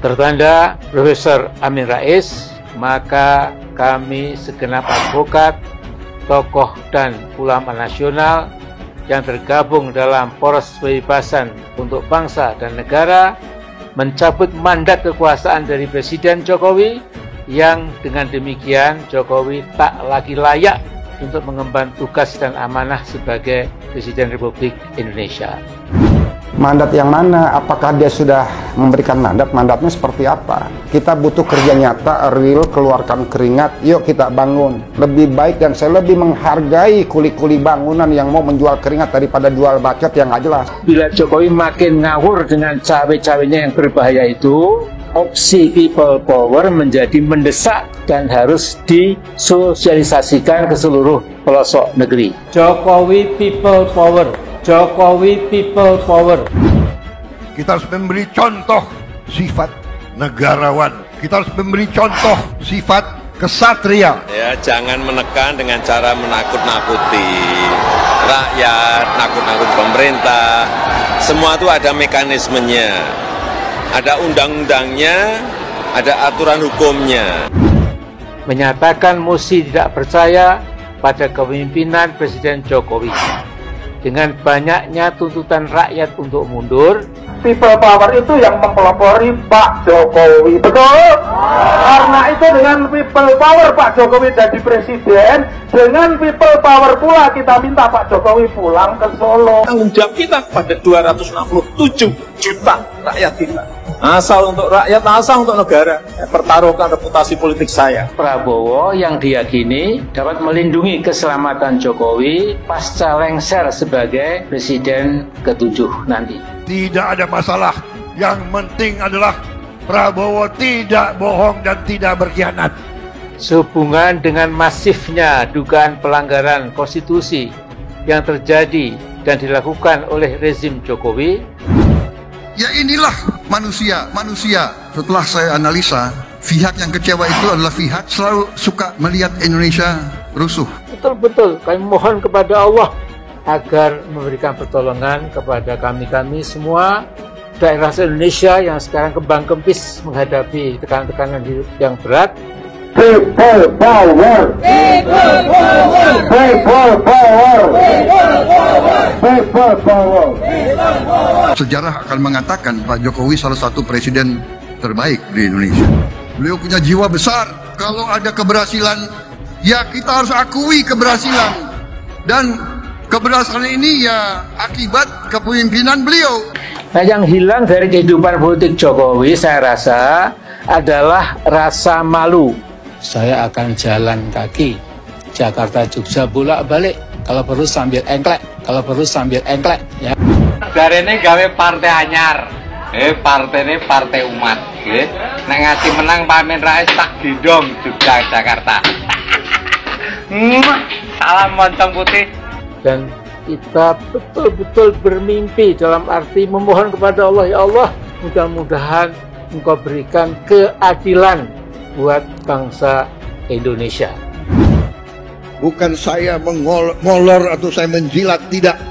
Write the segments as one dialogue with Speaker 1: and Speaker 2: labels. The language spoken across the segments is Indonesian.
Speaker 1: Tertanda Profesor Amin Rais, maka kami segenap advokat, tokoh dan ulama nasional yang tergabung dalam Poros Kebebasan untuk Bangsa dan Negara mencabut mandat kekuasaan dari Presiden Jokowi yang dengan demikian Jokowi tak lagi layak untuk mengemban tugas dan amanah sebagai Presiden Republik Indonesia.
Speaker 2: Mandat yang mana? Apakah dia sudah memberikan mandat? Mandatnya seperti apa? Kita butuh kerja nyata, real, keluarkan keringat. Yuk kita bangun. Lebih baik dan saya lebih menghargai kuli-kuli bangunan yang mau menjual keringat daripada jual bacot yang nggak jelas.
Speaker 1: Bila Jokowi makin ngawur dengan cawe-cawenya yang berbahaya itu, opsi people power menjadi mendesak dan harus disosialisasikan ke seluruh pelosok negeri. Jokowi people power. Jokowi people power.
Speaker 3: Kita harus memberi contoh sifat negarawan. Kita harus memberi contoh sifat kesatria.
Speaker 4: Ya, jangan menekan dengan cara menakut-nakuti rakyat, nakut-nakuti pemerintah. Semua itu ada mekanismenya, ada undang-undangnya, ada aturan hukumnya.
Speaker 1: Menyatakan mosi tidak percaya pada kepemimpinan Presiden Jokowi. Dengan banyaknya tuntutan rakyat untuk mundur,
Speaker 5: people power itu yang mempelopori Pak Jokowi, betul? Karena itu dengan people power Pak Jokowi jadi presiden, dengan people power pula kita minta Pak Jokowi pulang ke Solo.
Speaker 6: Tanggung jawab kita pada 267 juta rakyat kita. Asal untuk rakyat, asal untuk negara. Pertaruhkan reputasi politik saya.
Speaker 1: Prabowo yang diyakini dapat melindungi keselamatan Jokowi pasca lengser sebagai Presiden ke-7 nanti.
Speaker 3: Tidak ada masalah. Yang penting adalah Prabowo tidak bohong dan tidak berkhianat.
Speaker 1: Sehubungan dengan masifnya dugaan pelanggaran konstitusi yang terjadi dan dilakukan oleh rezim Jokowi,
Speaker 7: ya inilah manusia. Setelah saya analisa, pihak yang kecewa itu adalah pihak selalu suka melihat Indonesia rusuh.
Speaker 1: Betul-betul kami mohon kepada Allah agar memberikan pertolongan kepada kami semua daerah Indonesia yang sekarang kembang kempis menghadapi tekanan-tekanan yang berat.
Speaker 5: People power. People power. People power. People power.
Speaker 7: Sejarah akan mengatakan Pak Jokowi salah satu presiden terbaik di Indonesia. Beliau punya jiwa besar. Kalau ada keberhasilan, ya kita harus akui keberhasilan. Dan keberhasilan ini ya akibat kepemimpinan beliau.
Speaker 1: Nah, yang hilang dari kehidupan politik Jokowi saya rasa adalah rasa malu. Saya akan jalan kaki Jakarta Jogja bolak-balik, kalau perlu sambil engklek, ya.
Speaker 8: Garene gawe partai anyar. Partai ini partai umat, nek ngasih menang Pak Amin Rais tak gendong Jogja Jakarta. Salam moncong putih.
Speaker 1: Dan kita betul-betul bermimpi dalam arti memohon kepada Allah, ya Allah, mudah-mudahan Engkau berikan keadilan buat bangsa Indonesia.
Speaker 3: Bukan saya mengolor atau saya menjilat, tidak.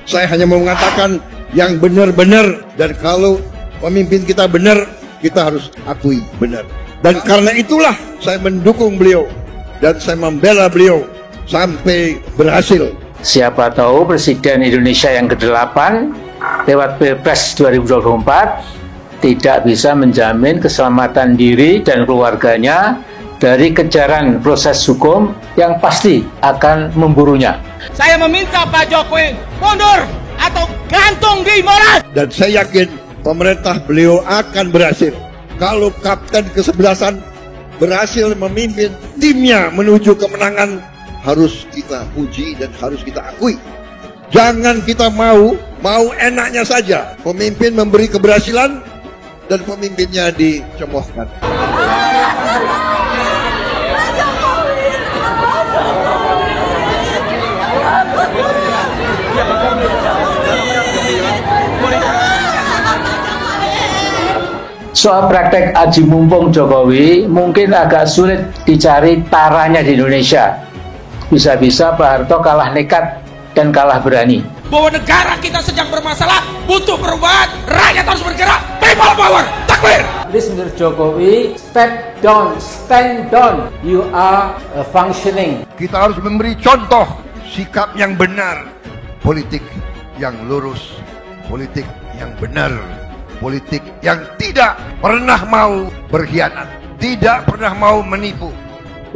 Speaker 3: Saya hanya mau mengatakan yang benar-benar, dan kalau pemimpin kita benar, kita harus akui benar. Dan karena itulah saya mendukung beliau dan saya membela beliau sampai berhasil.
Speaker 1: Siapa tahu Presiden Indonesia yang ke-8 lewat Pilpres 2024 tidak bisa menjamin keselamatan diri dan keluarganya dari kejaran proses hukum yang pasti akan memburunya.
Speaker 6: Saya meminta Pak Jokowi mundur atau gantung di Monas.
Speaker 3: Dan saya yakin pemerintah beliau akan berhasil. Kalau kapten kesebelasan berhasil memimpin timnya menuju kemenangan, harus kita puji dan harus kita akui. Jangan kita mau enaknya saja. Pemimpin memberi keberhasilan dan pemimpinnya dicemoohkan.
Speaker 1: Soal praktek aji mumpung Jokowi mungkin agak sulit dicari taranya di Indonesia. Bisa-bisa Pak Harto kalah nekat dan kalah berani.
Speaker 6: Bahwa negara kita sedang bermasalah, butuh perubahan, rakyat harus bergerak, people power, takbir.
Speaker 1: This Presiden Jokowi, stand down. You are functioning.
Speaker 7: Kita harus memberi contoh sikap yang benar, politik yang lurus, politik yang benar, politik yang tidak pernah mau berkhianat, tidak pernah mau menipu.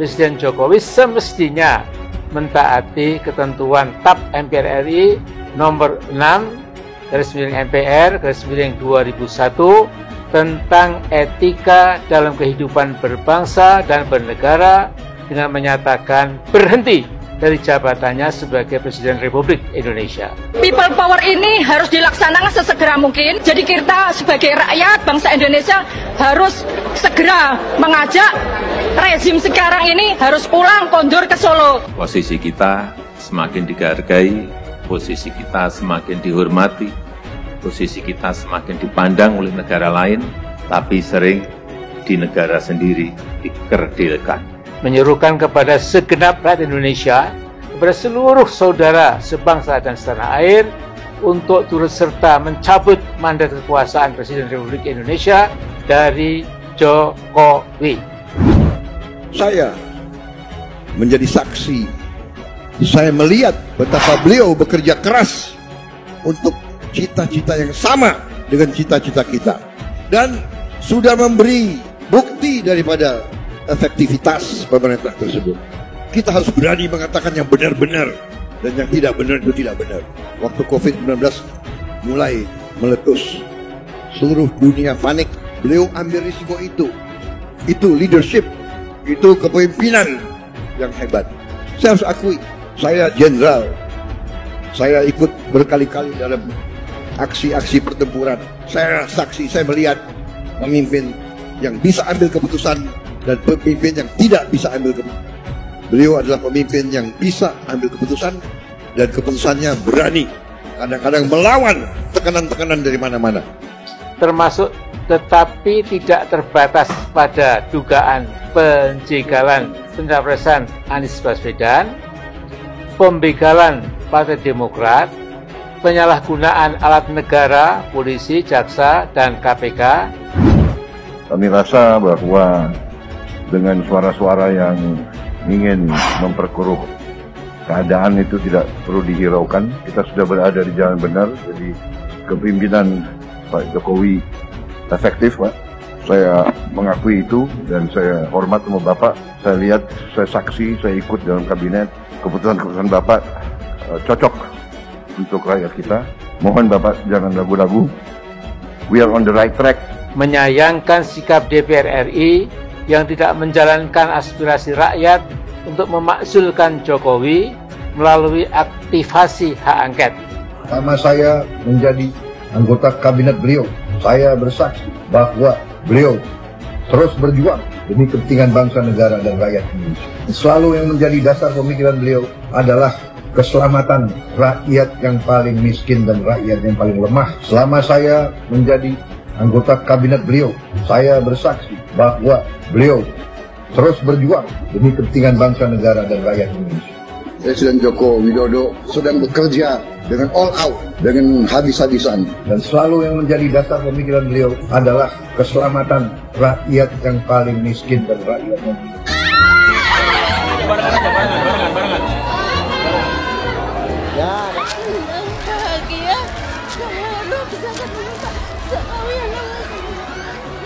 Speaker 1: Presiden Jokowi semestinya mentaati ketentuan TAP MPR RI nomor 6/MPR/2001 tentang etika dalam kehidupan berbangsa dan bernegara dengan menyatakan berhenti dari jabatannya sebagai Presiden Republik Indonesia.
Speaker 9: People power ini harus dilaksanakan sesegera mungkin. Jadi kita sebagai rakyat bangsa Indonesia harus segera mengajak rezim sekarang ini harus pulang kondur ke Solo.
Speaker 6: Posisi kita semakin dihargai, posisi kita semakin dihormati, posisi kita semakin dipandang oleh negara lain, tapi sering di negara sendiri dikerdilkan.
Speaker 1: Menyerukan kepada segenap rakyat Indonesia, kepada seluruh saudara sebangsa dan setanah air untuk turut serta mencabut mandat kekuasaan Presiden Republik Indonesia dari Jokowi.
Speaker 3: Saya menjadi saksi. Saya melihat betapa beliau bekerja keras untuk cita-cita yang sama dengan cita-cita kita. Dan sudah memberi bukti daripada efektivitas pemerintah tersebut. Kita harus berani mengatakan yang benar-benar dan yang tidak benar itu tidak benar. Waktu COVID-19 mulai meletus, seluruh dunia panik, beliau ambil risiko itu. Itu leadership, itu kepemimpinan yang hebat. Saya harus akui, saya jenderal, saya ikut berkali-kali dalam aksi-aksi pertempuran. Saya saksi, saya melihat pemimpin yang bisa ambil keputusan dan pemimpin yang tidak bisa ambil keputusan. Beliau adalah pemimpin yang bisa ambil keputusan dan keputusannya berani. Kadang-kadang melawan tekanan-tekanan dari mana-mana.
Speaker 1: Termasuk tetapi tidak terbatas pada dugaan penjegalan pencapresan Anies Baswedan, pembegalan Partai Demokrat, penyalahgunaan alat negara, polisi, jaksa, dan KPK.
Speaker 7: Kami rasa bahwa dengan suara-suara yang ingin memperkeruh keadaan itu tidak perlu dihiraukan. Kita sudah berada di jalan benar, jadi kepemimpinan Pak Jokowi efektif, Pak. Saya mengakui itu dan saya hormat sama Bapak. Saya lihat, saya saksi, saya ikut dalam kabinet. Keputusan-keputusan Bapak cocok untuk rakyat kita. Mohon Bapak jangan ragu-ragu. We are on the right track.
Speaker 1: Menyayangkan sikap DPR RI yang tidak menjalankan aspirasi rakyat untuk memakzulkan Jokowi melalui aktivasi hak angket.
Speaker 7: Selama saya menjadi anggota kabinet beliau, saya bersaksi bahwa beliau terus berjuang demi kepentingan bangsa, negara, dan rakyat Indonesia. Selalu yang menjadi dasar pemikiran beliau adalah keselamatan rakyat yang paling miskin dan rakyat yang paling lemah. Selama saya menjadi anggota kabinet beliau, saya bersaksi bahwa beliau terus berjuang demi kepentingan bangsa, negara, dan rakyat Indonesia. Presiden Joko Widodo sedang bekerja dengan all out, dengan habis-habisan. Dan selalu yang menjadi dasar pemikiran beliau adalah keselamatan rakyat yang paling miskin dan rakyat yang
Speaker 10: bahagia kalau bisa ketemu Pak Jokowi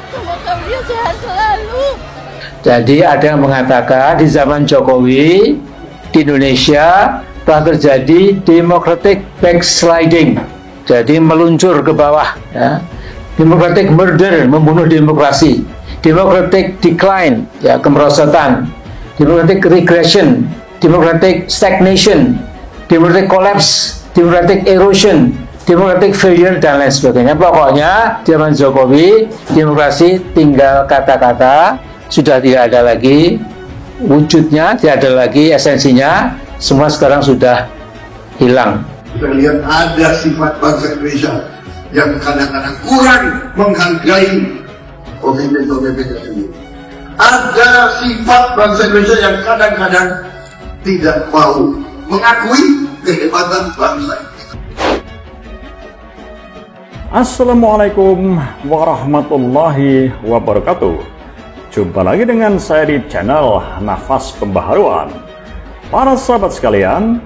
Speaker 10: semoga beliau sehat selalu.
Speaker 1: Jadi ada yang mengatakan di zaman Jokowi di Indonesia telah terjadi democratic backsliding, jadi meluncur ke bawah, ya. Democratic murder, membunuh demokrasi. Democratic decline, ya, kemerosotan. Democratic regression, democratic stagnation, democratic collapse, democratic erosion, democratic failure, dan lain sebagainya. Pokoknya zaman Jokowi demokrasi tinggal kata-kata, sudah tidak ada lagi wujudnya, tidak ada lagi esensinya, semua sekarang sudah hilang.
Speaker 7: Kita lihat ada sifat bangsa Indonesia yang kadang-kadang kurang menghargai pemimpin-pemimpin tersebut. Ada sifat bangsa Indonesia yang kadang-kadang tidak mau mengakui kehebatan bangsa.
Speaker 11: Assalamualaikum warahmatullahi wabarakatuh. Jumpa lagi dengan saya di channel Nafas Pembaharuan. Para sahabat sekalian,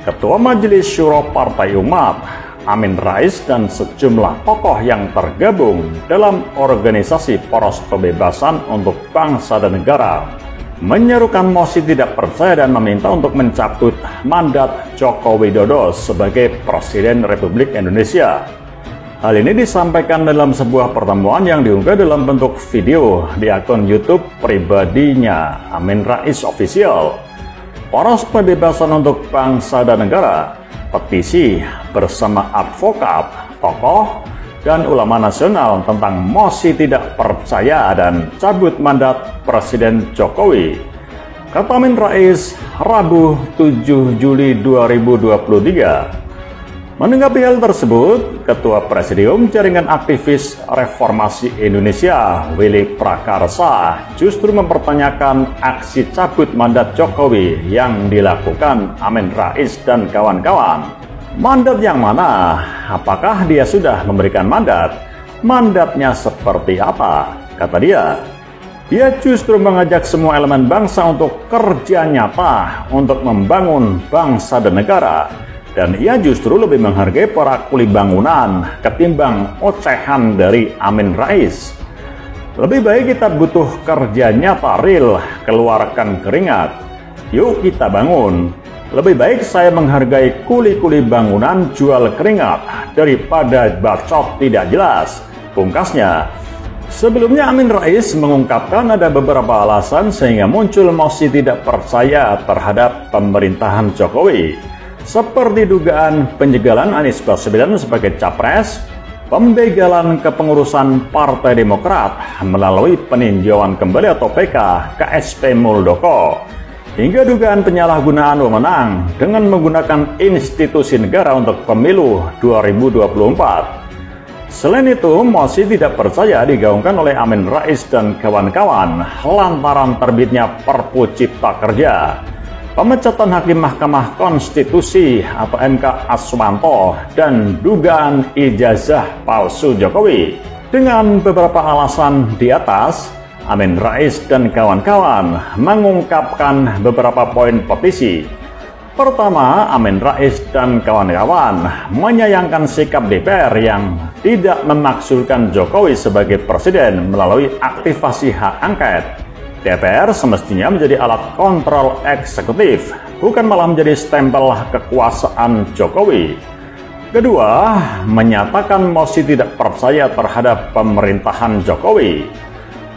Speaker 11: Ketua Majelis Syuro Partai Umat, Amin Rais, dan sejumlah tokoh yang tergabung dalam organisasi Poros Pembebasan untuk Bangsa dan Negara menyerukan mosi tidak percaya dan meminta untuk mencabut mandat Joko Widodo sebagai Presiden Republik Indonesia. Hal ini disampaikan dalam sebuah pertemuan yang diunggah dalam bentuk video di akun YouTube pribadinya Amin Rais Official. Poros Pembebasan untuk Bangsa dan Negara, petisi bersama advokat, tokoh, dan ulama nasional tentang mosi tidak percaya dan cabut mandat Presiden Jokowi. Kata Amin Rais, Rabu 7 Juli 2023. Menanggapi hal tersebut, Ketua Presidium Jaringan Aktivis Reformasi Indonesia, Willy Prakarsa, justru mempertanyakan aksi cabut mandat Jokowi yang dilakukan Amin Rais dan kawan-kawan. Mandat yang mana? Apakah dia sudah memberikan mandat? Mandatnya seperti apa? Kata dia. Dia justru mengajak semua elemen bangsa untuk kerja nyata untuk membangun bangsa dan negara. Dan ia justru lebih menghargai para kuli bangunan ketimbang ocehan dari Amin Rais. Lebih baik kita butuh kerja nyata real, keluarkan keringat. Yuk kita bangun. Lebih baik saya menghargai kuli-kuli bangunan jual keringat daripada bacot tidak jelas. Pungkasnya. Sebelumnya Amin Rais mengungkapkan ada beberapa alasan sehingga muncul mosi tidak percaya terhadap pemerintahan Jokowi. Seperti dugaan penjagalan Anies Baswedan sebagai capres, pembegalan kepengurusan Partai Demokrat melalui peninjauan kembali atau PK KSP Muldoko, hingga dugaan penyalahgunaan wewenang dengan menggunakan institusi negara untuk pemilu 2024. Selain itu, mosi tidak percaya digaungkan oleh Amin Rais dan kawan-kawan lantaran terbitnya Perpu Cipta Kerja, pemecatan Hakim Mahkamah Konstitusi atau MK Aswanto, dan dugaan ijazah palsu Jokowi. Dengan beberapa alasan di atas, Amin Rais dan kawan-kawan mengungkapkan beberapa poin petisi. Pertama, Amin Rais dan kawan-kawan menyayangkan sikap DPR yang tidak memakzulkan Jokowi sebagai presiden melalui aktivasi hak angket. DPR semestinya menjadi alat kontrol eksekutif, bukan malah menjadi stempel kekuasaan Jokowi. Kedua, menyatakan mosi tidak percaya terhadap pemerintahan Jokowi.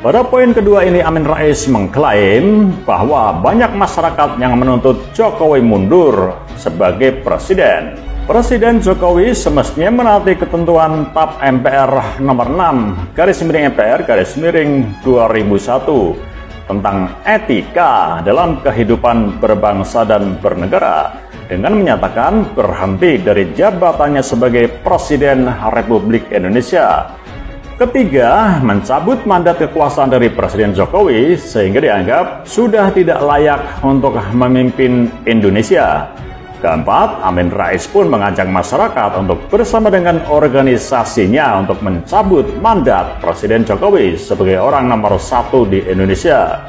Speaker 11: Pada poin kedua ini, Amin Rais mengklaim bahwa banyak masyarakat yang menuntut Jokowi mundur sebagai presiden. Presiden Jokowi semestinya menaati ketentuan TAP MPR nomor 6/MPR/2001 tentang etika dalam kehidupan berbangsa dan bernegara dengan menyatakan berhenti dari jabatannya sebagai Presiden Republik Indonesia. Ketiga, mencabut mandat kekuasaan dari Presiden Jokowi sehingga dianggap sudah tidak layak untuk memimpin Indonesia. Keempat, Amin Rais pun mengajak masyarakat untuk bersama dengan organisasinya untuk mencabut mandat Presiden Jokowi sebagai orang nomor 1 di Indonesia.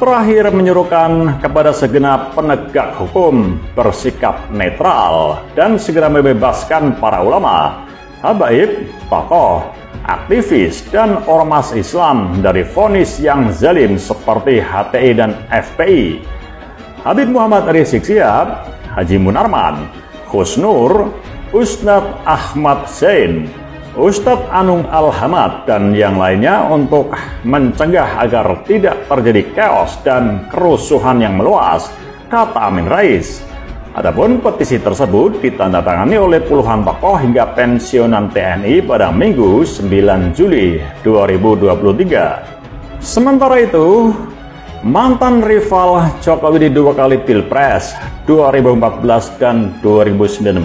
Speaker 11: Terakhir, menyuruhkan kepada segenap penegak hukum bersikap netral dan segera membebaskan para ulama, habaib, tokoh, aktivis, dan ormas Islam dari vonis yang zalim seperti HTI dan FPI. Habib Muhammad Rizik Syihab, Haji Munarman, Gus Nur, Ustadz Ahmad Zain, Ustadz Anung Al-Hamad, dan yang lainnya untuk mencegah agar tidak terjadi chaos dan kerusuhan yang meluas, kata Amin Rais. Adapun petisi tersebut ditandatangani oleh puluhan tokoh hingga pensiunan TNI pada Minggu 9 Juli 2023. Sementara itu, mantan rival Jokowi di 2 kali Pilpres 2014 dan 2019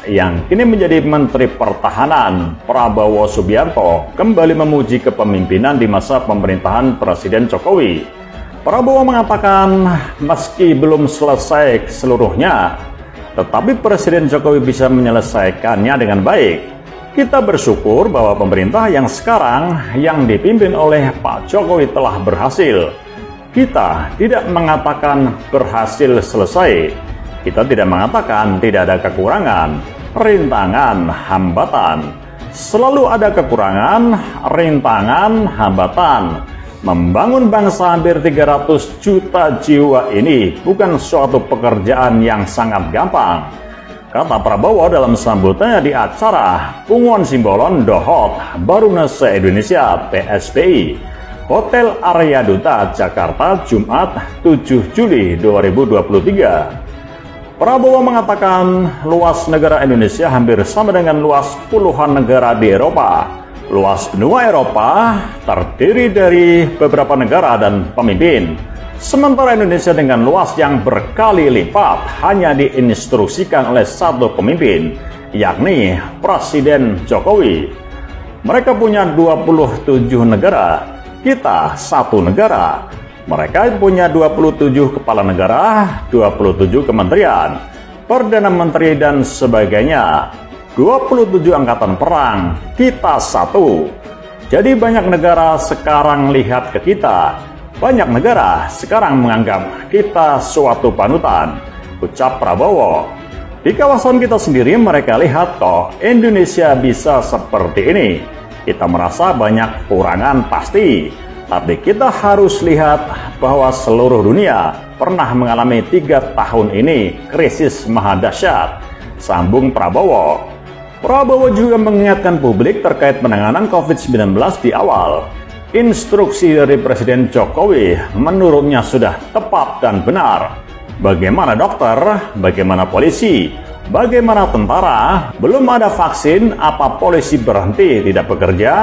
Speaker 11: yang kini menjadi Menteri Pertahanan, Prabowo Subianto, kembali memuji kepemimpinan di masa pemerintahan Presiden Jokowi. Prabowo mengatakan meski belum selesai seluruhnya, tetapi Presiden Jokowi bisa menyelesaikannya dengan baik. Kita bersyukur bahwa pemerintah yang sekarang yang dipimpin oleh Pak Jokowi telah berhasil. Kita tidak mengatakan berhasil selesai. Kita tidak mengatakan tidak ada kekurangan, rintangan, hambatan. Selalu ada kekurangan, rintangan, hambatan. Membangun bangsa hampir 300 juta jiwa ini bukan suatu pekerjaan yang sangat gampang, kata Prabowo dalam sambutannya di acara Punguan Simbolon Dohot Baruna se-Indonesia PSBI, Hotel Arya Duta, Jakarta, Jumat 7 Juli 2023. Prabowo mengatakan luas negara Indonesia hampir sama dengan luas puluhan negara di Eropa. Luas benua Eropa terdiri dari beberapa negara dan pemimpin. Sementara Indonesia dengan luas yang berkali lipat hanya diinstruksikan oleh satu pemimpin, yakni Presiden Jokowi. Mereka punya 27 negara, kita satu negara. Mereka punya 27 kepala negara, 27 kementerian, Perdana Menteri dan sebagainya. 27 angkatan perang, kita satu. Jadi banyak negara sekarang lihat ke kita. Banyak negara sekarang menganggap kita suatu panutan, ucap Prabowo. Di kawasan kita sendiri mereka lihat toh Indonesia bisa seperti ini. Kita merasa banyak kekurangan pasti, tapi kita harus lihat bahwa seluruh dunia pernah mengalami 3 tahun ini krisis maha dahsyat, sambung Prabowo. Prabowo juga mengingatkan publik terkait penanganan COVID-19 di awal. Instruksi dari Presiden Jokowi menurutnya sudah tepat dan benar. Bagaimana dokter, bagaimana polisi, bagaimana tentara, belum ada vaksin, apa polisi berhenti tidak bekerja,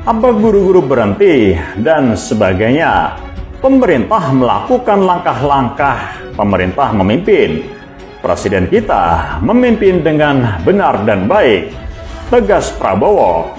Speaker 11: apa guru-guru berhenti, dan sebagainya. Pemerintah melakukan langkah-langkah, pemerintah memimpin. Presiden kita memimpin dengan benar dan baik, tegas Prabowo.